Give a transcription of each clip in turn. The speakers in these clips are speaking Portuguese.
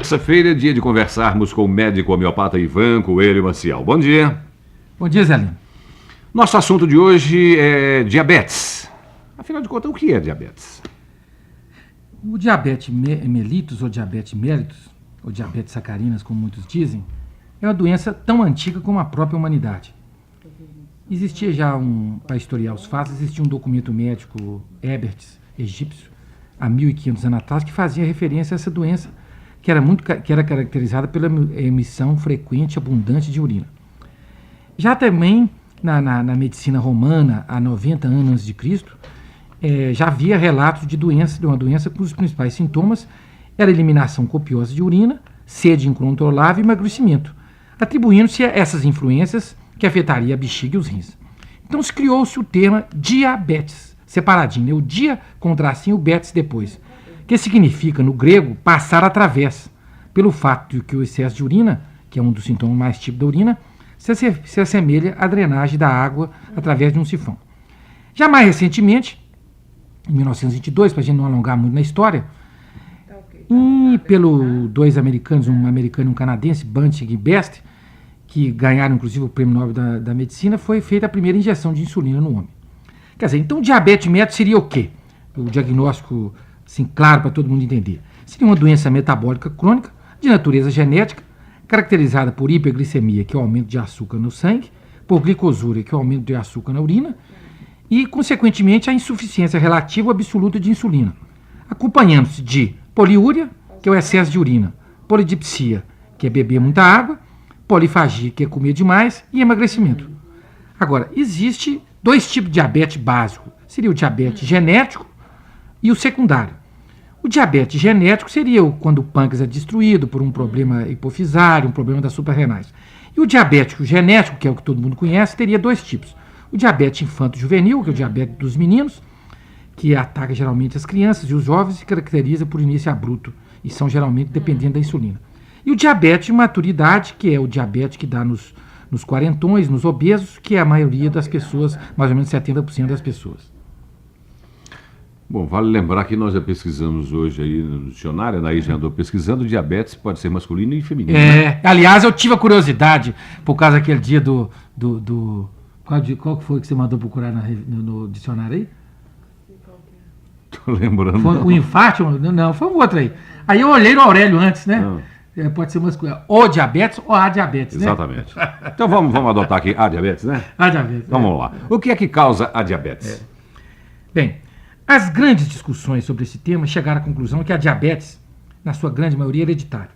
terça-feira, dia de conversarmos com o médico homeopata Ivan Coelho Maciel. Bom dia. Bom dia, Zé Lino. Nosso assunto de hoje é diabetes. Afinal de contas, o que é diabetes? O diabetes mellitus, ou diabetes mellitus, ou diabetes sacarinas, como muitos dizem, é uma doença tão antiga como a própria humanidade. Existia já para historiar os fatos, existia um documento médico, Eberts, egípcio, há 1500 anos atrás, que fazia referência a essa doença que era caracterizada pela emissão frequente e abundante de urina. Já também na medicina romana, há 90 anos antes de Cristo, já havia relatos de uma doença cujos principais sintomas era eliminação copiosa de urina, sede incontrolável e emagrecimento, atribuindo-se a essas influências que afetaria a bexiga e os rins. Então se criou-se o termo diabetes, separadinho, né? O dia com o tracinho, o betes depois, que significa, no grego, passar através, pelo fato de que o excesso de urina, que é um dos sintomas mais típicos da urina, se assemelha à drenagem da água através de um sifão. Já mais recentemente, em 1922, para a gente não alongar muito na história, e pelo dois americanos, um americano e um canadense, Banting e Best, que ganharam inclusive o prêmio Nobel da Medicina, foi feita a primeira injeção de insulina no homem. Quer dizer, então diabetes mellitus seria o quê? O diagnóstico, assim, claro para todo mundo entender. Seria uma doença metabólica crônica, de natureza genética, caracterizada por hiperglicemia, que é o aumento de açúcar no sangue, por glicosúria, que é o aumento de açúcar na urina, e, consequentemente, a insuficiência relativa ou absoluta de insulina, acompanhando-se de poliúria, que é o excesso de urina, polidipsia, que é beber muita água, polifagia, que é comer demais, e emagrecimento. Agora, existe dois tipos de diabetes básico. Seria o diabetes genético e o secundário. O diabetes genético seria quando o pâncreas é destruído por um problema hipofisário, um problema das suprarrenais. E o diabético genético, que é o que todo mundo conhece, teria dois tipos. O diabetes infanto-juvenil, que é o diabetes dos meninos, que ataca geralmente as crianças e os jovens e se caracteriza por início abrupto e são geralmente dependentes da insulina. E o diabetes de maturidade, que é o diabetes que dá nos quarentões, nos obesos, que é a maioria das pessoas, mais ou menos 70% das pessoas. Bom, vale lembrar que nós já pesquisamos hoje aí no dicionário, a Anaís já andou pesquisando, diabetes pode ser masculino e feminino. Né? Aliás, eu tive a curiosidade, por causa daquele dia qual que foi que você mandou procurar no dicionário aí? Tô lembrando. Foi o infarto? Não, foi um outro aí. Aí eu olhei no Aurélio antes, né? Pode ser masculino. O diabetes ou a diabetes, exatamente. Né? Então vamos adotar aqui a diabetes, né? A diabetes. Vamos lá. O que é que causa a diabetes? Bem, as grandes discussões sobre esse tema chegaram à conclusão que a diabetes, na sua grande maioria, é hereditária.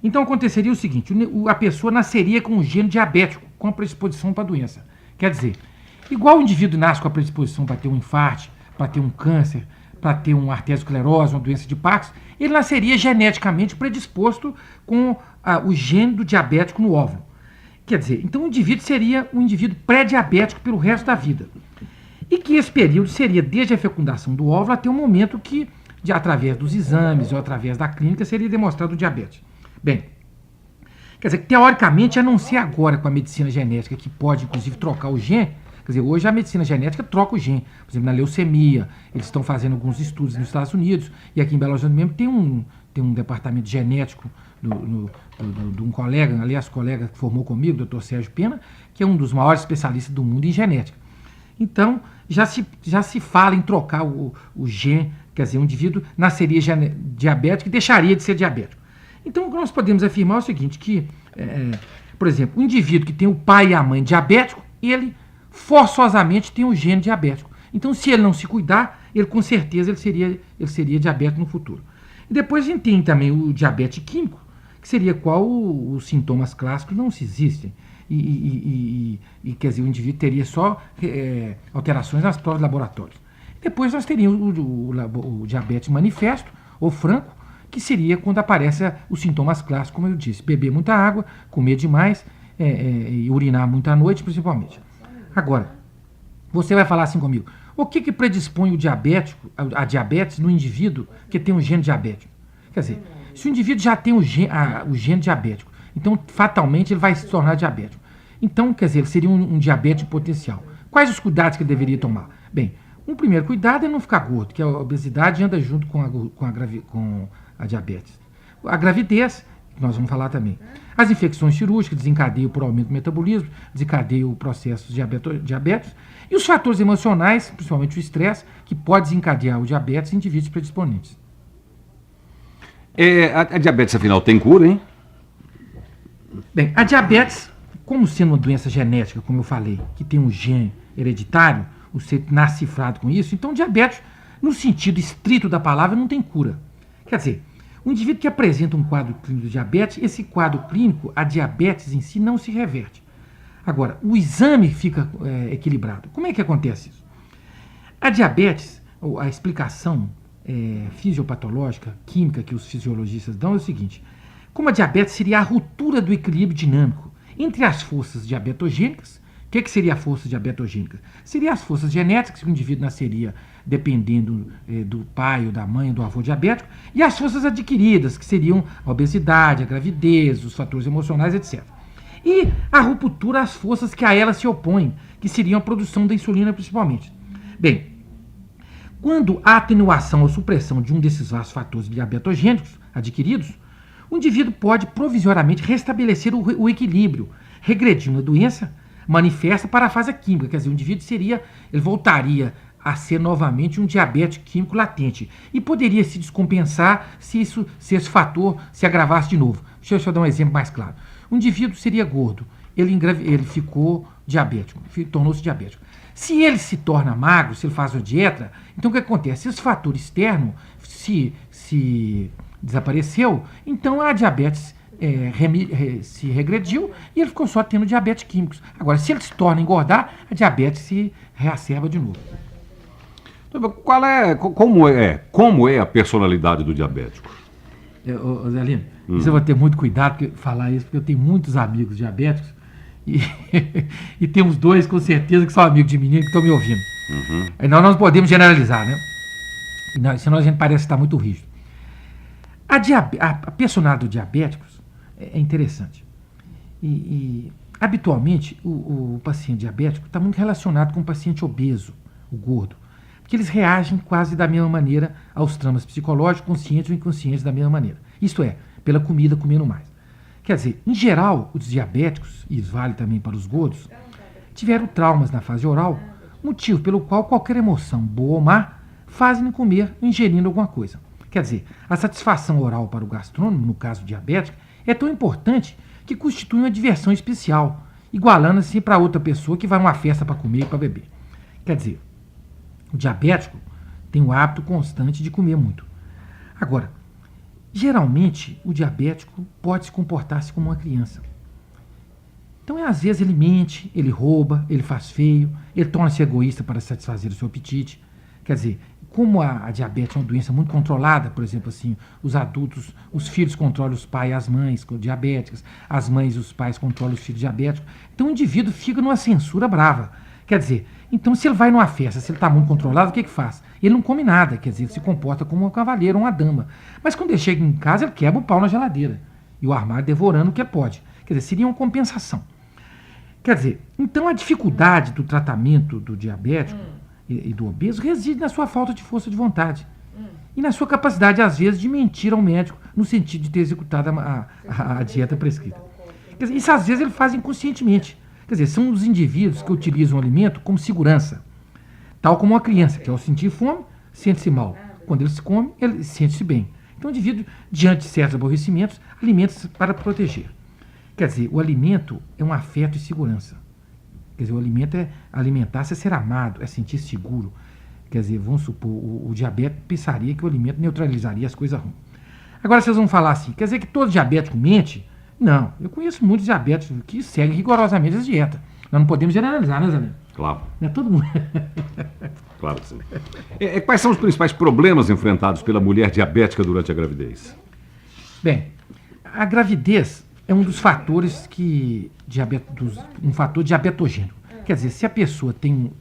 Então aconteceria o seguinte, a pessoa nasceria com um gene diabético, com a predisposição para a doença. Quer dizer, igual o indivíduo nasce com a predisposição para ter um infarto, para ter um câncer, para ter uma arteriosclerose, uma doença de Parkinson, ele nasceria geneticamente predisposto com o gene do diabético no óvulo. Quer dizer, então o indivíduo seria um indivíduo pré-diabético pelo resto da vida. E que esse período seria desde a fecundação do óvulo até o momento que, através dos exames ou através da clínica, seria demonstrado o diabetes. Bem, quer dizer, teoricamente, a não ser agora com a medicina genética, que pode, inclusive, trocar o gene. Quer dizer, hoje a medicina genética troca o gene. Por exemplo, na leucemia, eles estão fazendo alguns estudos nos Estados Unidos, e aqui em Belo Horizonte mesmo tem um departamento genético de um colega, aliás, colega que formou comigo, o Dr. Sérgio Pena, que é um dos maiores especialistas do mundo em genética. Então, já se fala em trocar o gene, quer dizer, o indivíduo nasceria diabético e deixaria de ser diabético. Então, o que nós podemos afirmar é o seguinte, que, por exemplo, o indivíduo que tem o pai e a mãe diabético, ele forçosamente tem o gene diabético. Então, se ele não se cuidar, ele com certeza ele seria diabético no futuro. E depois a gente tem também o diabetes químico, que seria qual os sintomas clássicos não se existem. E quer dizer, o indivíduo teria só alterações nas provas de laboratórios. Depois nós teríamos o diabetes manifesto, ou franco, que seria quando aparecem os sintomas clássicos, como eu disse, beber muita água, comer demais e urinar muito à noite, principalmente. Agora, você vai falar assim comigo, o que predispõe a diabetes no indivíduo que tem um gene diabético? Quer dizer, se o indivíduo já tem o gene diabético, então fatalmente ele vai se tornar diabético. Então, quer dizer, ele seria um diabético potencial. Quais os cuidados que ele deveria tomar? Bem, um primeiro cuidado é não ficar gordo, que a obesidade anda junto com a diabetes. A gravidez, que nós vamos falar também. As infecções cirúrgicas desencadeiam por aumento do metabolismo, desencadeiam processos diabéticos, e os fatores emocionais, principalmente o estresse, que pode desencadear o diabetes em indivíduos predisponentes. A diabetes, afinal, tem cura, hein? Bem, a diabetes, como sendo uma doença genética, como eu falei, que tem um gene hereditário, você nasce cifrado com isso, então diabetes, no sentido estrito da palavra, não tem cura. Quer dizer, o indivíduo que apresenta um quadro clínico de diabetes, esse quadro clínico, a diabetes em si, não se reverte. Agora, o exame fica equilibrado. Como é que acontece isso? A diabetes, a explicação fisiopatológica, química que os fisiologistas dão é o seguinte: como a diabetes seria a ruptura do equilíbrio dinâmico entre as forças diabetogênicas. O que seria a força diabetogênica? Seria as forças genéticas, que o indivíduo nasceria dependendo do pai ou da mãe ou do avô diabético, e as forças adquiridas, que seriam a obesidade, a gravidez, os fatores emocionais, etc. E a ruptura, as forças que a ela se opõem, que seriam a produção da insulina principalmente. Bem, quando há atenuação ou supressão de um desses vários fatores diabetogênicos adquiridos, o indivíduo pode provisoriamente restabelecer o equilíbrio, regredindo a doença manifesta para a fase química. Quer dizer, o indivíduo ele voltaria a ser novamente um diabético químico latente e poderia se descompensar se esse fator se agravasse de novo. Deixa eu só dar um exemplo mais claro. O indivíduo seria gordo, ele ficou diabético, tornou-se diabético. Se ele se torna magro, se ele faz uma dieta, então o que acontece? Esse fator externo se desapareceu, então a diabetes se regrediu e ele ficou só tendo diabetes químicos. Agora, se ele se torna engordar, a diabetes se reacerba de novo. Como é a personalidade do diabético? Zelino, isso eu vou ter muito cuidado porque falar isso, porque eu tenho muitos amigos diabéticos e tem uns dois com certeza que são amigos de menino que estão me ouvindo. Uhum. Nós não podemos generalizar, né? Senão a gente parece estar muito rígido. A personalidade dos diabéticos é interessante. Habitualmente, o paciente diabético está muito relacionado com o paciente obeso, o gordo, porque eles reagem quase da mesma maneira aos traumas psicológicos, conscientes ou inconscientes da mesma maneira. Isto é, pela comida, comendo mais. Quer dizer, em geral, os diabéticos, e isso vale também para os gordos, tiveram traumas na fase oral, motivo pelo qual qualquer emoção, boa ou má, fazem comer ingerindo alguma coisa. Quer dizer, a satisfação oral para o gastrônomo, no caso diabético, é tão importante que constitui uma diversão especial, igualando-se para outra pessoa que vai a uma festa para comer e para beber. Quer dizer, o diabético tem o hábito constante de comer muito. Agora, geralmente, o diabético pode se comportar-se como uma criança. Então, às vezes, ele mente, ele rouba, ele faz feio, ele torna-se egoísta para satisfazer o seu apetite. Quer dizer, como a diabetes é uma doença muito controlada, por exemplo, assim, os adultos, os filhos controlam os pais e as mães diabéticas, as mães e os pais controlam os filhos diabéticos. Então, o indivíduo fica numa censura brava. Quer dizer, então, se ele vai numa festa, se ele está muito controlado, o que faz? Ele não come nada, quer dizer, ele se comporta como um cavaleiro, uma dama. Mas quando ele chega em casa, ele quebra o pau na geladeira e o armário devorando o que pode. Quer dizer, seria uma compensação. Quer dizer, então a dificuldade do tratamento do diabético e do obeso reside na sua falta de força de vontade e na sua capacidade, às vezes, de mentir ao médico no sentido de ter executado a dieta prescrita. Quer dizer, isso, às vezes, ele faz inconscientemente. Quer dizer, são os indivíduos que utilizam o alimento como segurança, tal como uma criança, que ao sentir fome, sente-se mal. Quando ele se come, ele sente-se bem. Então, o indivíduo, diante de certos aborrecimentos, alimenta-se para proteger. Quer dizer, o alimento é um afeto e segurança. Quer dizer, o alimento é alimentar-se, é ser amado, é sentir seguro. Quer dizer, vamos supor, o diabético pensaria que o alimento neutralizaria as coisas ruins. Agora vocês vão falar assim, quer dizer que todo diabético mente? Não, eu conheço muitos diabéticos que seguem rigorosamente essa dieta. Nós não podemos generalizar, né, Zé? Claro. Não é todo mundo. Claro que sim. Quais são os principais problemas enfrentados pela mulher diabética durante a gravidez? Bem, a gravidez é um dos fatores um fator diabetogênico. Quer dizer, se a pessoa tem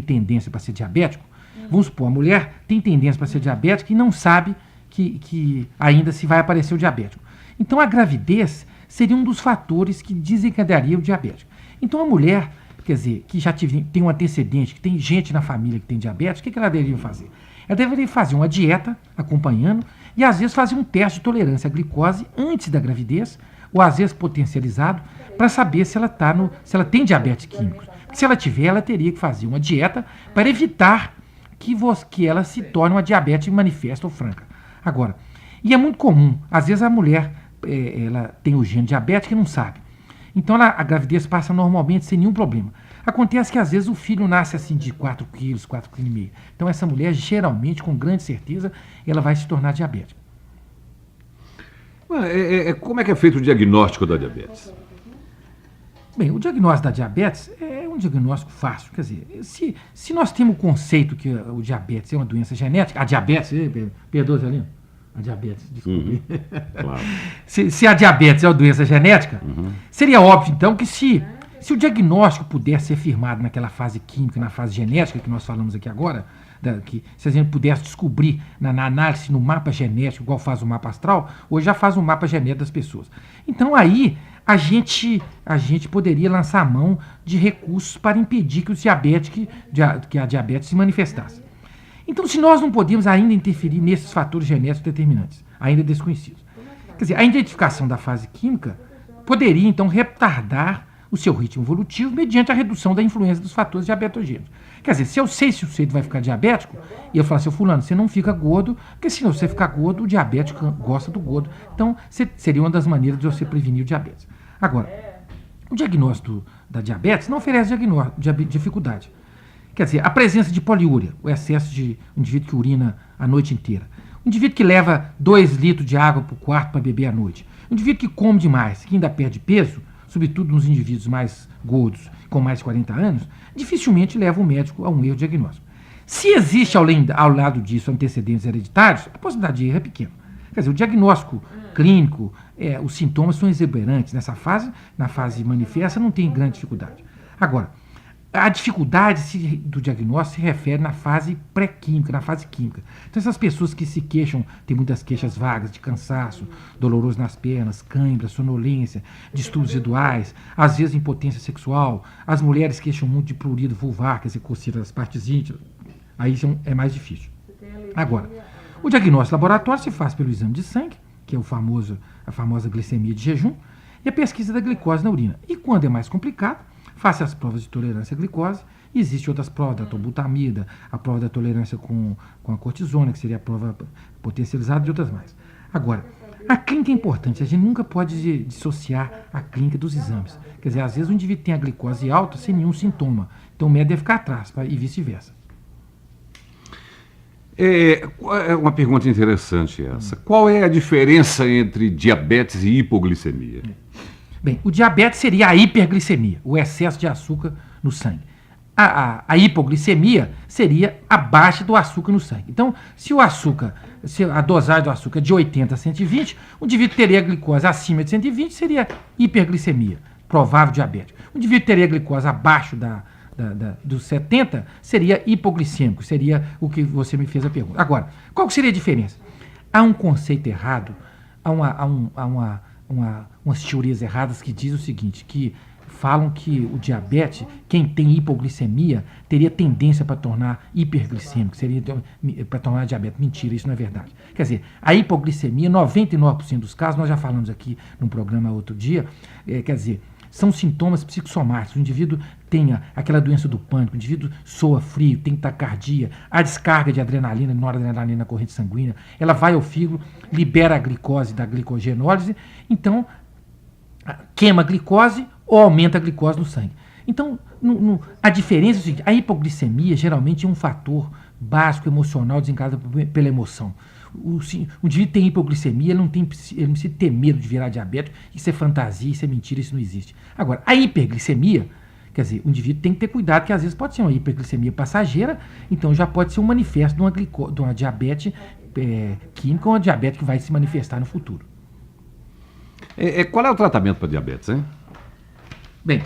tendência para ser diabético, vamos supor, a mulher tem tendência para ser diabética e não sabe que ainda se vai aparecer o diabético. Então, a gravidez seria um dos fatores que desencadearia o diabético. Então, a mulher, quer dizer, que já tem um antecedente, que tem gente na família que tem diabetes, o que ela deveria fazer? Ela deveria fazer uma dieta acompanhando e às vezes fazia um teste de tolerância à glicose antes da gravidez, ou às vezes potencializado, para saber se se ela tem diabetes químico. Porque se ela tiver, ela teria que fazer uma dieta para evitar que ela se torne uma diabetes manifesta ou franca. Agora, e é muito comum, às vezes a mulher ela tem o gene diabético e não sabe. Então a gravidez passa normalmente sem nenhum problema. Acontece que às vezes o filho nasce assim de 4 quilos, 4,5 kg. Então essa mulher, geralmente, com grande certeza, ela vai se tornar diabética. Como é que é feito o diagnóstico da diabetes? Bem, o diagnóstico da diabetes é um diagnóstico fácil. Quer dizer, se nós temos o conceito que o diabetes é uma doença genética, a diabetes, perdoa, Zelino, a diabetes, desculpe. Claro. Se a diabetes é uma doença genética, seria óbvio, então, que se o diagnóstico pudesse ser firmado naquela fase química, na fase genética que nós falamos aqui agora, que se a gente pudesse descobrir na análise, no mapa genético, igual faz o mapa astral, hoje já faz o mapa genético das pessoas. Então aí a gente poderia lançar a mão de recursos para impedir que a diabetes se manifestasse. Então, se nós não podemos ainda interferir nesses fatores genéticos determinantes, ainda desconhecidos, quer dizer, a identificação da fase química poderia, então, retardar o seu ritmo evolutivo mediante a redução da influência dos fatores diabetogênicos. Quer dizer, se eu sei se o sujeito vai ficar diabético, e eu falar assim, fulano, você não fica gordo, porque se você ficar gordo, o diabético gosta do gordo. Então, seria uma das maneiras de você prevenir o diabetes. Agora, o diagnóstico da diabetes não oferece dificuldade. Quer dizer, a presença de poliúria, o excesso de um indivíduo que urina a noite inteira. Um indivíduo que leva 2 litros de água para o quarto para beber à noite. Um indivíduo que come demais, que ainda perde peso, sobretudo nos indivíduos mais gordos, com mais de 40 anos, dificilmente leva o médico a um erro diagnóstico. Se existe, ao lado disso, antecedentes hereditários, a possibilidade de erro é pequena. Quer dizer, o diagnóstico clínico, os sintomas são exuberantes. Na fase manifesta, não tem grande dificuldade. Agora, a dificuldade do diagnóstico se refere na fase pré-química, na fase química. Então, essas pessoas que se queixam, tem muitas queixas vagas de cansaço, doloroso nas pernas, cãibra, sonolência, distúrbios visuais, às vezes impotência sexual. As mulheres queixam muito de prurido vulvar, quer dizer, coceira das partes íntimas. Aí é mais difícil. Agora, o diagnóstico laboratório se faz pelo exame de sangue, que é a famosa glicemia de jejum, e a pesquisa da glicose na urina. E quando é mais complicado, faça as provas de tolerância à glicose. Existem outras provas, da tobutamida, a prova da tolerância com a cortisona, que seria a prova potencializada, e outras mais. Agora, a clínica é importante, a gente nunca pode dissociar a clínica dos exames. Quer dizer, às vezes o indivíduo tem a glicose alta sem nenhum sintoma, então o médico deve ficar atrás, e vice-versa. É uma pergunta interessante essa. Qual é a diferença entre diabetes e hipoglicemia? Bem, o diabetes seria a hiperglicemia, o excesso de açúcar no sangue. A hipoglicemia seria a baixa do açúcar no sangue. Então, se a dosagem do açúcar é de 80 a 120, o indivíduo teria a glicose acima de 120, seria hiperglicemia, provável diabético. O indivíduo teria a glicose abaixo dos 70, seria hipoglicêmico, seria o que você me fez a pergunta. Agora, qual que seria a diferença? Há um conceito errado, há umas teorias erradas que dizem o seguinte, que falam que o diabetes, quem tem hipoglicemia, teria tendência para tornar hiperglicêmico, seria para tornar diabetes. Mentira, isso não é verdade. Quer dizer, a hipoglicemia, 99% dos casos, nós já falamos aqui num programa outro dia, quer dizer, são sintomas psicossomáticos. O indivíduo tem aquela doença do pânico, o indivíduo soa frio, tem taquicardia, a descarga de adrenalina, noradrenalina na corrente sanguínea, ela vai ao fígado, libera a glicose da glicogenólise, então queima a glicose ou aumenta a glicose no sangue. Então, a diferença é o seguinte, a hipoglicemia geralmente é um fator básico emocional desencadeado pela emoção. O indivíduo tem hipoglicemia, ele não precisa ter medo de virar diabético, isso é fantasia, isso é mentira, isso não existe. Agora, a hiperglicemia, quer dizer, o indivíduo tem que ter cuidado, que às vezes pode ser uma hiperglicemia passageira, então já pode ser um manifesto de uma diabetes química ou uma diabetes que vai se manifestar no futuro. Qual é o tratamento para diabetes, hein? Bem,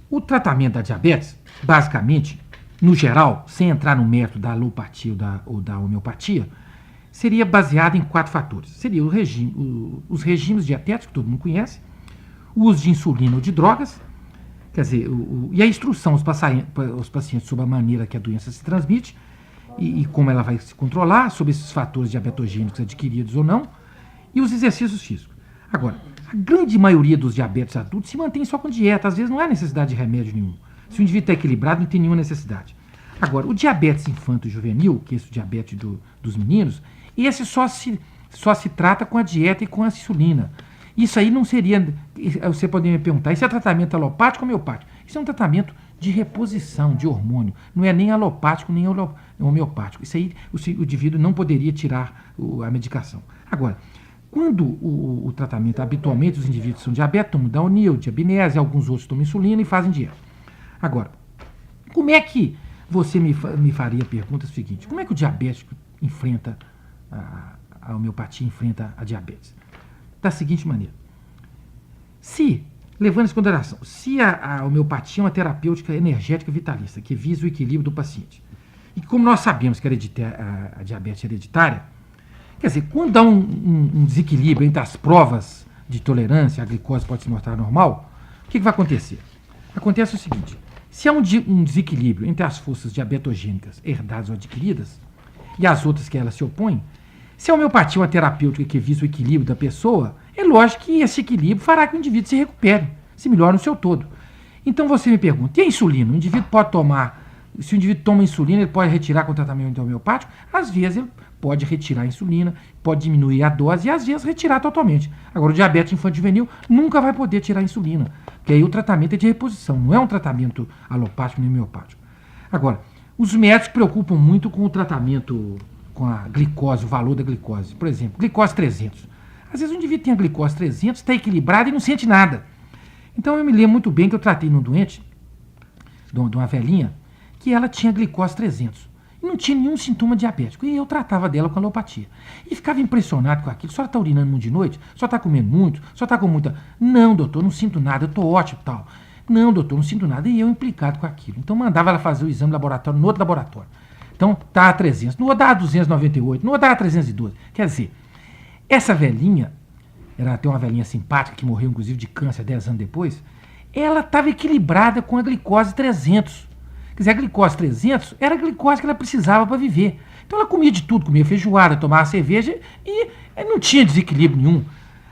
o tratamento da diabetes, basicamente, no geral, sem entrar no mérito da alopatia ou da homeopatia, seria baseado em 4 fatores. Seria os regimes dietéticos, que todo mundo conhece, o uso de insulina ou de drogas, quer dizer, e a instrução aos pacientes sobre a maneira que a doença se transmite, e como ela vai se controlar sobre esses fatores diabetogênicos adquiridos ou não, e os exercícios físicos. Agora, a grande maioria dos diabetes adultos se mantém só com dieta, às vezes não há necessidade de remédio nenhum. Se o indivíduo está equilibrado, não tem nenhuma necessidade. Agora, o diabetes infanto-juvenil, que é esse diabetes dos meninos, esse só se trata com a dieta e com a insulina. Isso aí não seria, você poderia me perguntar, isso é tratamento alopático ou homeopático? Isso é um tratamento de reposição de hormônio, não é nem alopático nem homeopático. Isso aí o indivíduo não poderia tirar a medicação. Agora, quando o tratamento, habitualmente os indivíduos são diabéticos, tomam Daonil, diabinese, alguns outros tomam insulina e fazem dieta. Agora, como é que você me faria a pergunta seguinte, como é que o diabético enfrenta a homeopatia, enfrenta a diabetes? Da seguinte maneira, levando em consideração, se a homeopatia é uma terapêutica energética vitalícia, que visa o equilíbrio do paciente, e como nós sabemos que a diabetes é hereditária, quer dizer, quando há um desequilíbrio entre as provas de tolerância, a glicose pode se mostrar normal, o que vai acontecer? Acontece o seguinte, se há um desequilíbrio entre as forças diabetogênicas herdadas ou adquiridas, e as outras que elas se opõem, se a homeopatia é uma terapêutica que visa o equilíbrio da pessoa, é lógico que esse equilíbrio fará que o indivíduo se recupere, se melhore no seu todo. Então você me pergunta, e a insulina? O indivíduo pode tomar, se o indivíduo toma insulina, ele pode retirar com o tratamento homeopático? Às vezes ele pode retirar a insulina, pode diminuir a dose e às vezes retirar totalmente. Agora o diabetes infanto-juvenil nunca vai poder tirar a insulina, porque aí o tratamento é de reposição, não é um tratamento alopático nem homeopático. Agora, os médicos se preocupam muito com o tratamento, com a glicose, o valor da glicose. Por exemplo, glicose 300. Às vezes o indivíduo tem a glicose 300, está equilibrado e não sente nada. Então eu me lembro muito bem que eu tratei num doente, de uma velhinha, que ela tinha glicose 300. E não tinha nenhum sintoma diabético. E eu tratava dela com alopatia. E ficava impressionado com aquilo. A senhora está urinando muito de noite? A senhora está comendo muito? A senhora está com muita... Não, doutor, não sinto nada, eu estou ótimo e tal. Não, doutor, não sinto nada. E eu implicado com aquilo. Então mandava ela fazer o exame laboratório no outro laboratório. Então tá a 300, no outro dá a 298, no outro dá a 312. Quer dizer, essa velhinha, era até uma velhinha simpática que morreu inclusive de câncer 10 anos depois, ela estava equilibrada com a glicose 300. Quer dizer, a glicose 300 era a glicose que ela precisava para viver. Então ela comia de tudo, comia feijoada, tomava cerveja e não tinha desequilíbrio nenhum.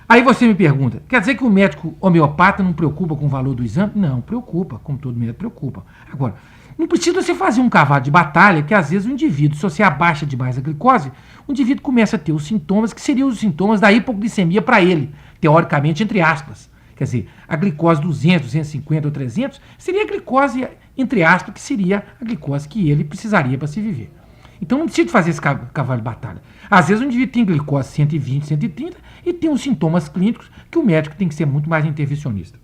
Aí você me pergunta, quer dizer que o médico homeopata não preocupa com o valor do exame? Não, preocupa, como todo médico preocupa. Agora, não precisa você fazer um cavalo de batalha, que às vezes o indivíduo, se você abaixa demais a glicose, o indivíduo começa a ter os sintomas que seriam os sintomas da hipoglicemia para ele, teoricamente, entre aspas. Quer dizer, a glicose 200, 250 ou 300 seria a glicose, entre aspas, que seria a glicose que ele precisaria para se viver. Então não precisa fazer esse cavalo de batalha. Às vezes o indivíduo tem glicose 120, 130 e tem os sintomas clínicos que o médico tem que ser muito mais intervencionista.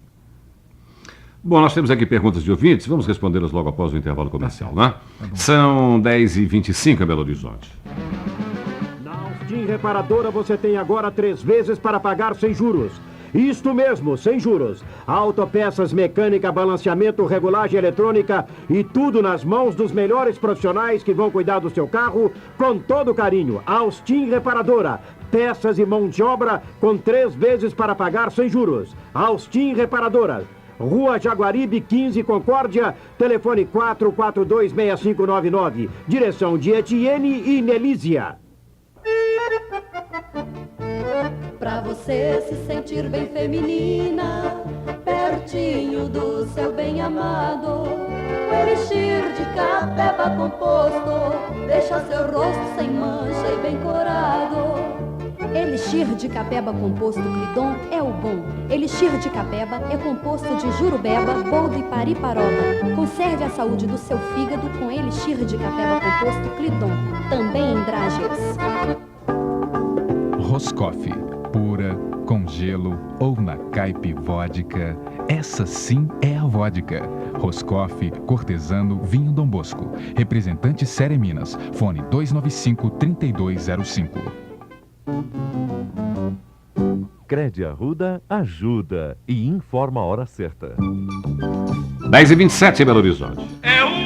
Bom, nós temos aqui perguntas de ouvintes, vamos respondê-las logo após o intervalo comercial, né? São 10h25 em Belo Horizonte. Na Austin Reparadora você tem agora 3 vezes para pagar sem juros. Isto mesmo, sem juros. Autopeças, mecânica, balanceamento, regulagem eletrônica e tudo nas mãos dos melhores profissionais que vão cuidar do seu carro com todo carinho. Austin Reparadora. Peças e mão de obra com 3 vezes para pagar sem juros. Austin Reparadora. Rua Jaguaribe, 15, Concórdia, telefone 4426599, direção de Etienne e Nelísia. Pra você se sentir bem feminina, pertinho do seu bem amado, o elixir de Capeba composto deixa seu rosto sem mancha e bem corado. Elixir de Capeba composto Clidom é o bom. Elixir de Capeba é composto de jurubeba, boldo e pariparoba. Conserve a saúde do seu fígado com Elixir de Capeba composto Clidom, também em Drágeas. Roscoff, pura, com gelo ou na caipivódica. Essa sim é a vodka. Roscoff, Cortesano, Vinho Dom Bosco. Representante Série Minas. Fone 295-3205. Crédito Arruda ajuda e informa a hora certa. 10h27 em Belo Horizonte. É 1, 2,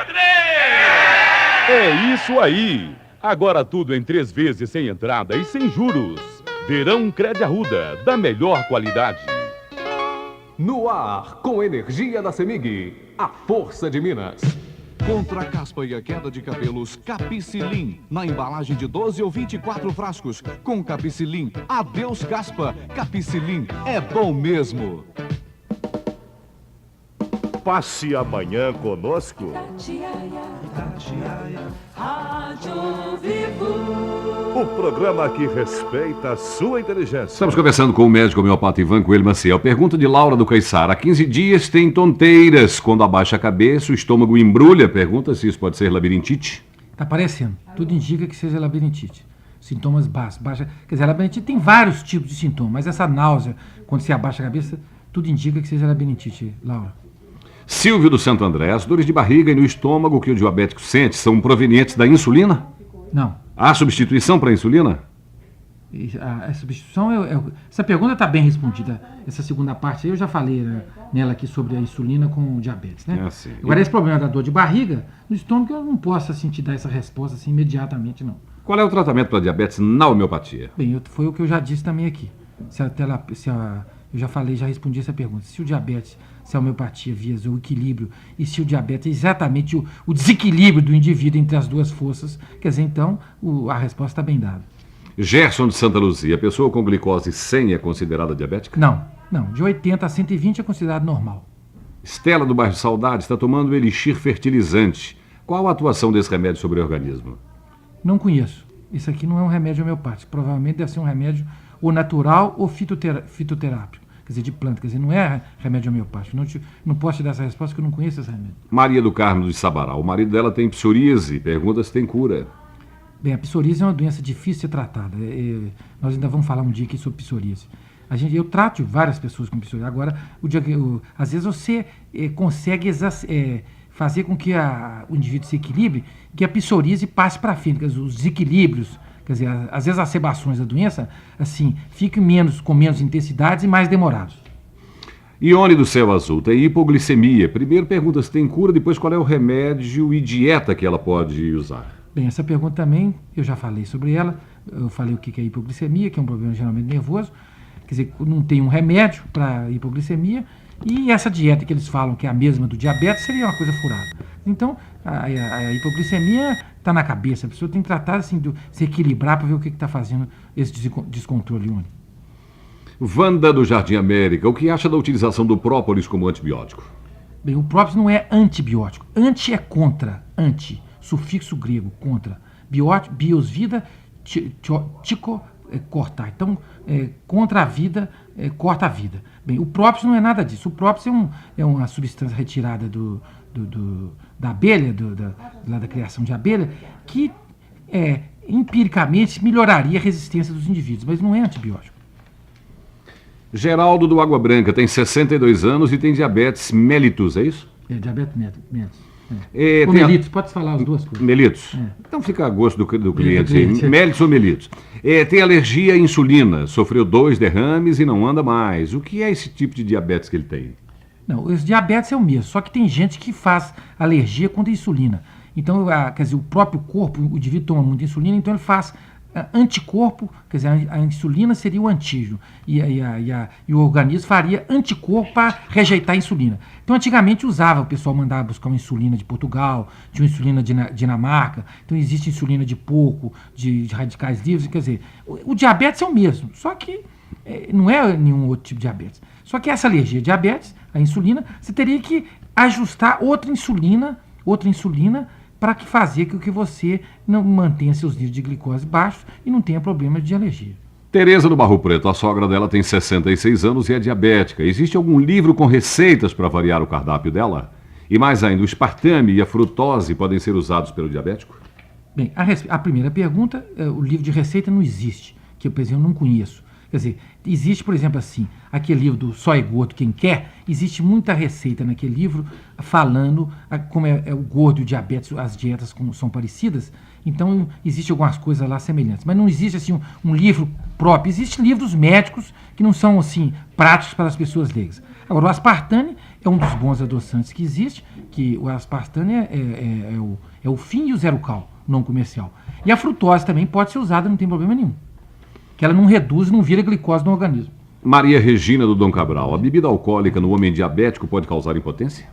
3. É isso aí! Agora tudo em 3 vezes sem entrada e sem juros. Verão Crédito Arruda, da melhor qualidade. No ar, com energia da CEMIG, a força de Minas. Contra a caspa e a queda de cabelos, Capicilim. Na embalagem de 12 ou 24 frascos. Com Capicilim, adeus caspa. Capicilim é bom mesmo. Passe amanhã conosco. Rádio Vivo. O programa que respeita a sua inteligência. Estamos conversando com o médico homeopata Ivan Coelho Maciel. Pergunta de Laura do Caiçara. Há 15 dias tem tonteiras. Quando abaixa a cabeça, o estômago embrulha. Pergunta se isso pode ser labirintite. Está aparecendo. Tudo indica que seja labirintite. Sintomas baixa. Quer dizer, a labirintite tem vários tipos de sintomas, mas essa náusea, quando você abaixa a cabeça, tudo indica que seja labirintite, Laura. Silvio do Santo André. As dores de barriga e no estômago que o diabético sente são provenientes da insulina? Não. Há substituição para a insulina? A substituição, essa pergunta está bem respondida. Essa segunda parte aí eu já falei nela aqui sobre a insulina com o diabetes, né? Sim. Agora, esse problema da dor de barriga, no estômago eu não posso assim, te dar essa resposta assim, imediatamente, não. Qual é o tratamento para diabetes na homeopatia? Bem, foi o que eu já disse também aqui. Eu já falei, já respondi essa pergunta. Se o diabetes, se a homeopatia visa o equilíbrio e se o diabetes é exatamente o desequilíbrio do indivíduo entre as duas forças, quer dizer, então, a resposta está bem dada. Gerson de Santa Luzia. A pessoa com glicose 100 é considerada diabética? Não. De 80 a 120 é considerado normal. Estela do bairro Saudade está tomando elixir fertilizante. Qual a atuação desse remédio sobre o organismo? Não conheço. Isso aqui não é um remédio homeopático. Provavelmente deve ser um remédio ou natural ou fitoterápico. Quer dizer, de planta. Quer dizer, não é remédio homeopático. Não posso te dar essa resposta porque eu não conheço esse remédio. Maria do Carmo de Sabará. O marido dela tem psoríase. Pergunta se tem cura. Bem, a psoríase é uma doença difícil de ser tratada. Nós ainda vamos falar um dia aqui sobre psoríase. Eu trato várias pessoas com psoríase. Agora, às vezes você consegue fazer com que o indivíduo se equilibre, que a psoríase passe para frente, quer dizer, os desequilíbrios. Quer dizer, às vezes as sebações da doença, assim, fiquem com menos intensidades e mais demorados. Ione do Céu Azul tem hipoglicemia. Primeiro pergunta se tem cura, depois qual é o remédio e dieta que ela pode usar. Bem, essa pergunta também, eu já falei sobre ela. Eu falei o que é hipoglicemia, que é um problema geralmente nervoso. Quer dizer, não tem um remédio para hipoglicemia. E essa dieta que eles falam que é a mesma do diabetes seria uma coisa furada. Então, a hipoglicemia está na cabeça. A pessoa tem que tratar assim, de se equilibrar para ver o que está fazendo esse descontrole único. Wanda do Jardim América. O que acha da utilização do própolis como antibiótico? Bem, o própolis não é antibiótico. Anti é contra. Anti, sufixo grego, contra. Bios, vida, tico, cortar. Então, contra a vida, corta a vida. Bem, o própolis não é nada disso. O própolis é uma substância retirada da abelha, lá da criação de abelha, que empiricamente melhoraria a resistência dos indivíduos, mas não é antibiótico. Geraldo do Água Branca tem 62 anos e tem diabetes mellitus, é isso? Diabetes mellitus. Ou mellitus, pode falar as duas coisas. Mellitus. Então fica a gosto do cliente. Mellitus ou mellitus. Tem alergia à insulina, sofreu 2 derrames e não anda mais. O que é esse tipo de diabetes que ele tem? Não, esse diabetes é o mesmo, só que tem gente que faz alergia contra a insulina. Então, quer dizer, o próprio corpo, o indivíduo toma muita insulina, então ele faz anticorpo, quer dizer, a insulina seria o antígeno e o organismo faria anticorpo para rejeitar a insulina. Então, antigamente o pessoal mandava buscar uma insulina de Portugal, tinha uma insulina de Dinamarca, então existe insulina de porco, de radicais livres, quer dizer, o diabetes é o mesmo, só que não é nenhum outro tipo de diabetes. Só que essa alergia a diabetes, a insulina, você teria que ajustar outra insulina para fazer com que você não mantenha seus níveis de glicose baixos e não tenha problemas de alergia. Tereza do Barro Preto, a sogra dela tem 66 anos e é diabética. Existe algum livro com receitas para variar o cardápio dela? E mais ainda, o espartame e a frutose podem ser usados pelo diabético? Bem, a primeira pergunta, o livro de receita não existe, que eu, por exemplo, não conheço. Quer dizer, existe, por exemplo, assim, aquele livro do Só é Gordo Quem Quer, existe muita receita naquele livro falando como é o gordo e o diabetes, as dietas são parecidas, então existe algumas coisas lá semelhantes. Mas não existe assim um livro próprio, existem livros médicos que não são assim práticos para as pessoas leigas. Agora, o aspartame é um dos bons adoçantes que existe, que o aspartame é o fim e o zero cal, não comercial. E a frutose também pode ser usada, não tem problema nenhum. Que ela não reduz, não vira glicose no organismo. Maria Regina do Dom Cabral, a bebida alcoólica no homem diabético pode causar impotência?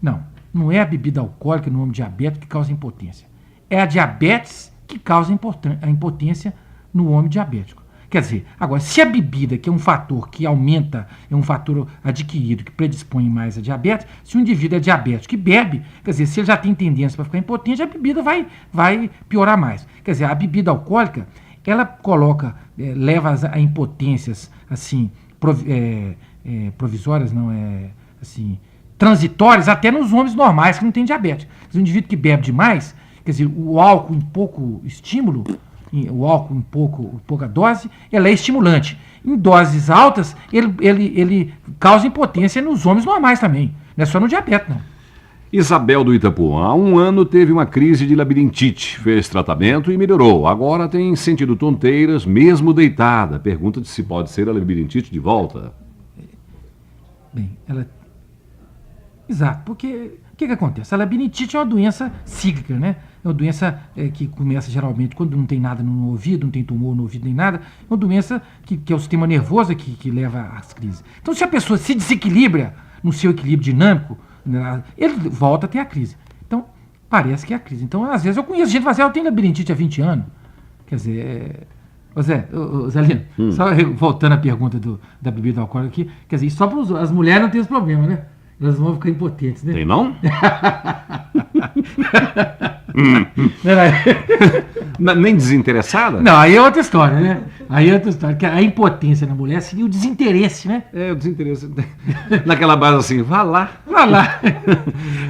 Não, não é a bebida alcoólica no homem diabético que causa impotência. É a diabetes que causa a impotência no homem diabético. Quer dizer, agora, se a bebida, que é um fator que aumenta, é um fator adquirido, que predispõe mais a diabetes, se o indivíduo é diabético e bebe, quer dizer, se ele já tem tendência para ficar impotente, a bebida vai piorar mais. Quer dizer, a bebida alcoólica, ela coloca, leva a impotências, assim, provisórias, não é, assim, transitórias, até nos homens normais que não têm diabetes. Quer dizer, o indivíduo que bebe demais, quer dizer, o álcool em pouco estímulo, o álcool em pouca dose, ela é estimulante. Em doses altas, ele causa impotência nos homens normais também. Não é só no diabetes, não. Isabel do Itapuã, há 1 ano teve uma crise de labirintite, fez tratamento e melhorou. Agora tem sentido tonteiras, mesmo deitada. Pergunta se pode ser a labirintite de volta. Bem, exato, porque o que acontece? A labirintite é uma doença cíclica, né? É uma doença que começa geralmente quando não tem nada no ouvido, não tem tumor no ouvido nem nada. É uma doença que é o sistema nervoso que leva às crises. Então, se a pessoa se desequilibra no seu equilíbrio dinâmico, ele volta a ter a crise. Então, parece que é a crise. Então, às vezes eu conheço gente que fala assim, eu tenho labirintite há 20 anos. Quer dizer, Zé Lino, só voltando à pergunta da bebida alcoólica aqui, quer dizer, só para as mulheres não tem esse problema, né? Elas vão ficar impotentes, né? Tem não? Nem desinteressada? Não, aí é outra história, né? Aí é outra história. Que a impotência na mulher seria o desinteresse, né? É, o desinteresse. Naquela base assim, vá lá. Vá lá.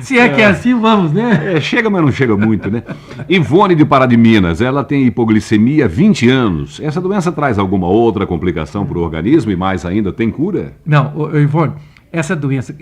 Se é que é assim, vamos, né? Chega, mas não chega muito, né? Ivone de Pará de Minas, ela tem hipoglicemia há 20 anos. Essa doença traz alguma outra complicação para o organismo e mais ainda, tem cura? Não, Ivone, essa doença,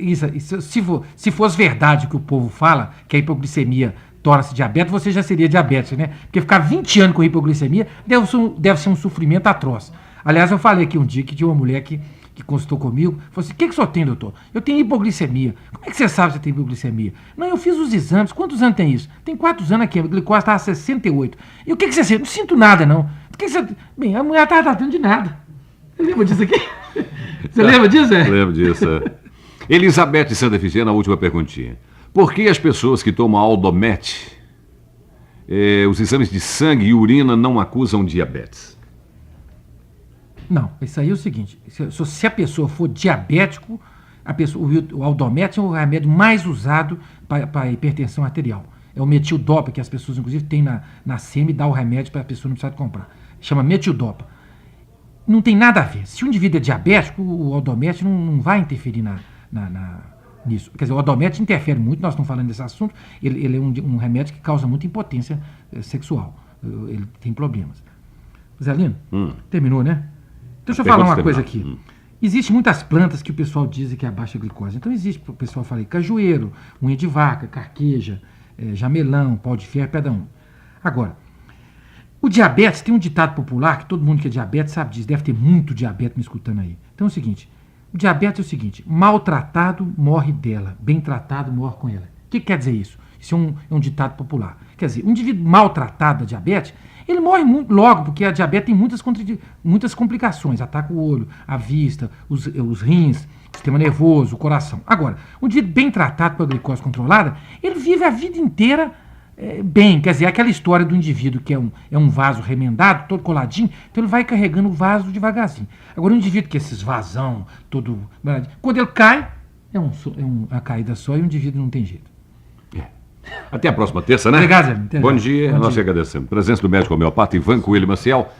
se fosse verdade o que o povo fala, que a hipoglicemia torna-se diabetes, você já seria diabético, né? Porque ficar 20 anos com hipoglicemia deve ser um sofrimento atroz. Aliás, eu falei aqui um dia que tinha uma mulher que consultou comigo, falou assim, o que o senhor tem, doutor? Eu tenho hipoglicemia. Como é que você sabe que você tem hipoglicemia? Não, eu fiz os exames. Quantos anos tem isso? Tem 4 anos aqui, a glicose estava a 68. E o que você sente? Não sinto nada, não. O que você... Bem, a mulher estava tratando de nada. Você lembra disso aqui? Você lembra disso, Lembro disso. Elizabeth Santa Efigênia, a última perguntinha. Por que as pessoas que tomam Aldomet, os exames de sangue e urina não acusam diabetes? Não, isso aí é o seguinte, se a pessoa for diabético, o Aldomet é o remédio mais usado para hipertensão arterial. É o metildopa, que as pessoas inclusive têm na SEMI, dá o remédio para a pessoa não precisar de comprar. Chama metildopa. Não tem nada a ver. Se o indivíduo é diabético, o Aldomet não vai interferir nisso. Quer dizer, o Aldomet interfere muito, nós estamos falando desse assunto, ele é um remédio que causa muita impotência sexual. Ele tem problemas. Zé Lino, terminou, né? Deixa eu falar uma coisa aqui. Existem muitas plantas que o pessoal diz que abaixa a glicose. Então existe, o pessoal fala aí, cajueiro, unha de vaca, carqueja, jamelão, pau de ferro, pedra 1. Agora, o diabetes, tem um ditado popular que todo mundo que é diabetes sabe disso, deve ter muito diabetes me escutando aí. Então é o seguinte, o diabetes é o seguinte, maltratado morre dela, bem tratado morre com ela. O que quer dizer isso? Isso é um ditado popular. Quer dizer, um indivíduo maltratado da diabetes, ele morre muito logo, porque a diabetes tem muitas complicações, ataca o olho, a vista, os rins, o sistema nervoso, o coração. Agora, um indivíduo bem tratado com a glicose controlada, ele vive a vida inteira bem, quer dizer, aquela história do indivíduo que é um vaso remendado, todo coladinho, então ele vai carregando o vaso devagarzinho. Agora, um indivíduo que é esses vasão, todo... Quando ele cai, é uma caída só e o indivíduo não tem jeito. Até a próxima terça, né? Obrigado, Zé. Bom dia, nós agradecemos. Presença do médico homeopata Ivan Coelho Maciel.